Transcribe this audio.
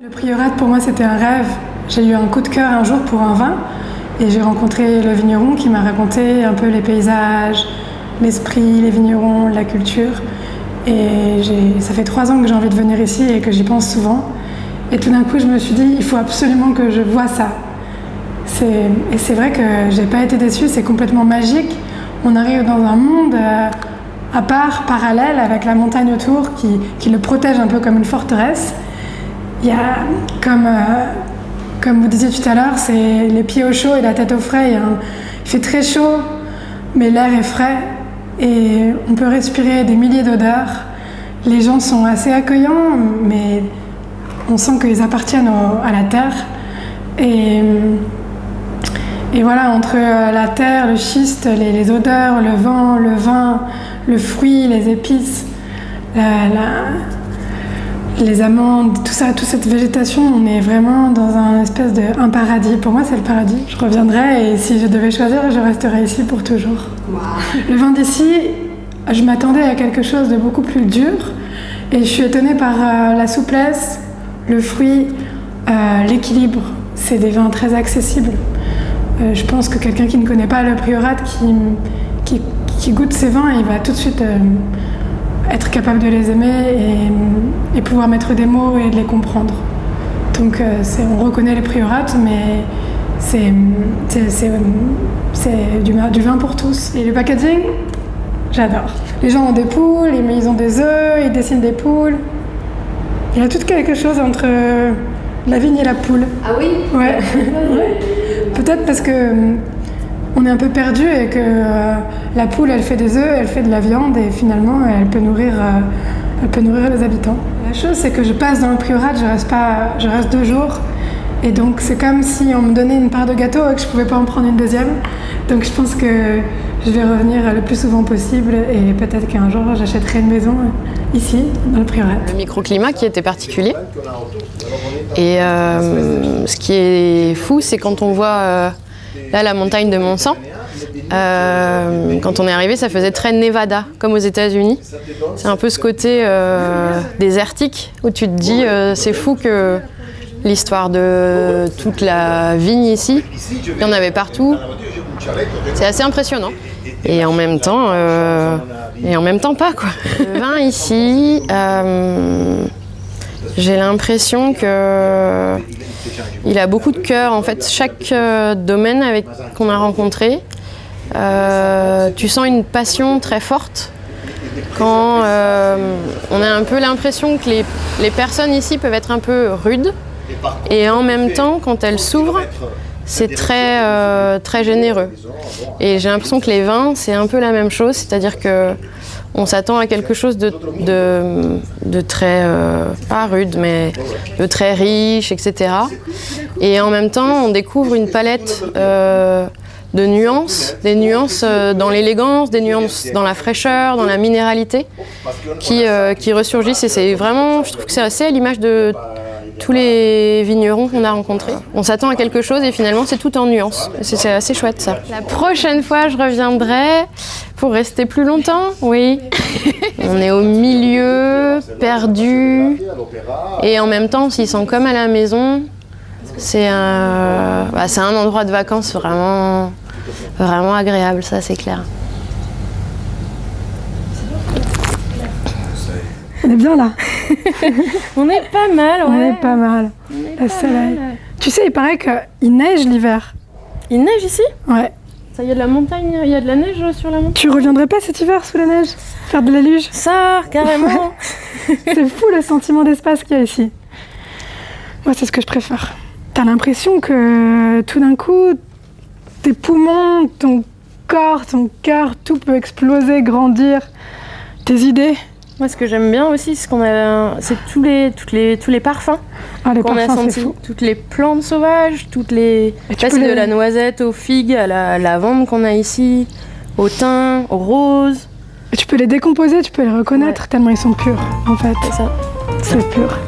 Le prieurate pour moi c'était un rêve. J'ai eu un coup de cœur un jour pour un vin et j'ai rencontré le vigneron qui m'a raconté un peu les paysages, l'esprit, les vignerons, la culture. Et ça fait 3 ans que j'ai envie de venir ici et que j'y pense souvent. Et tout d'un coup je me suis dit il faut absolument que je voie ça. Et c'est vrai que j'ai pas été déçue, c'est complètement magique. On arrive dans un monde à part, parallèle, avec la montagne autour qui le protège un peu comme une forteresse. Il y a, comme vous disiez tout à l'heure, c'est les pieds au chaud et la tête au frais. Il fait très chaud, mais l'air est frais et on peut respirer des milliers d'odeurs. Les gens sont assez accueillants, mais on sent qu'ils appartiennent à la terre. Et voilà, entre la terre, le schiste, les odeurs, le vent, le vin, le fruit, les épices, les amandes, tout ça, toute cette végétation, on est vraiment dans un paradis. Pour moi, c'est le paradis. Je reviendrai et si je devais choisir, je resterais ici pour toujours. Wow. Le vin d'ici, je m'attendais à quelque chose de beaucoup plus dur et je suis étonnée par la souplesse, le fruit, l'équilibre. C'est des vins très accessibles. Je pense que quelqu'un qui ne connaît pas le prieurate, qui goûte ces vins, il va tout de suite être capable de les aimer et pouvoir mettre des mots et de les comprendre. Donc on reconnaît les prieurates, mais c'est du vin pour tous. Et le packaging, j'adore. Les gens ont des poules, ils ont des œufs, ils dessinent des poules. Il y a tout quelque chose entre la vigne et la poule. Ah oui? Ouais. Peut-être parce que on est un peu perdu et que la poule, elle fait des œufs, elle fait de la viande et finalement, elle peut nourrir les habitants. La chose, c'est que je passe dans le prieurate, je reste 2 jours. Et donc, c'est comme si on me donnait une part de gâteau et que je ne pouvais pas en prendre une deuxième. Donc, je pense que je vais revenir le plus souvent possible et peut-être qu'un jour, j'achèterai une maison ici, dans le prieurate. Le microclimat qui était particulier. Et ce qui est fou, c'est quand on voit là la montagne de Mont-Saint. Quand on est arrivé, ça faisait très Nevada, comme aux États-Unis. C'est un peu ce côté désertique où tu te dis c'est fou que l'histoire de toute la vigne ici, il y en avait partout. C'est assez impressionnant. Et en même temps pas quoi. Le vin ici, j'ai l'impression que il a beaucoup de cœur. En fait, chaque domaine qu'on a rencontré, tu sens une passion très forte. Quand on a un peu l'impression que les personnes ici peuvent être un peu rudes, et en même temps, quand elles s'ouvrent, c'est très généreux. Et j'ai l'impression que les vins, c'est un peu la même chose, c'est-à-dire que on s'attend à quelque chose de très, pas rude, mais de très riche, etc. Et en même temps, on découvre une palette de nuances, des nuances dans l'élégance, des nuances dans la fraîcheur, dans la minéralité, qui ressurgissent. Et c'est vraiment, je trouve que c'est assez à l'image de tous les vignerons qu'on a rencontrés. On s'attend à quelque chose et finalement c'est tout en nuances. C'est assez chouette ça. La prochaine fois je reviendrai pour rester plus longtemps, oui. On est au milieu, perdu, et en même temps on s'y sent comme à la maison. C'est un endroit de vacances vraiment agréable, ça c'est clair. On est bien là. On est pas mal, ouais. On est pas mal. Le soleil. Tu sais, il paraît qu'il neige l'hiver. Il neige ici? Ouais. Ça, il y a de la montagne, il y a de la neige sur la montagne. Tu reviendrais pas cet hiver sous la neige? Faire de la luge? Ça, carrément. C'est fou le sentiment d'espace qu'il y a ici. Moi, c'est ce que je préfère. T'as l'impression que tout d'un coup, tes poumons, ton corps, ton cœur, tout peut exploser, grandir. Tes idées. Moi, ce que j'aime bien aussi, c'est tous les parfums qu'on a sentis. Toutes les plantes sauvages, de la noisette aux figues, à la lavande qu'on a ici, au thym, aux roses. Et tu peux les décomposer, tu peux les reconnaître, tellement ils sont purs, en fait. C'est ça. C'est pur.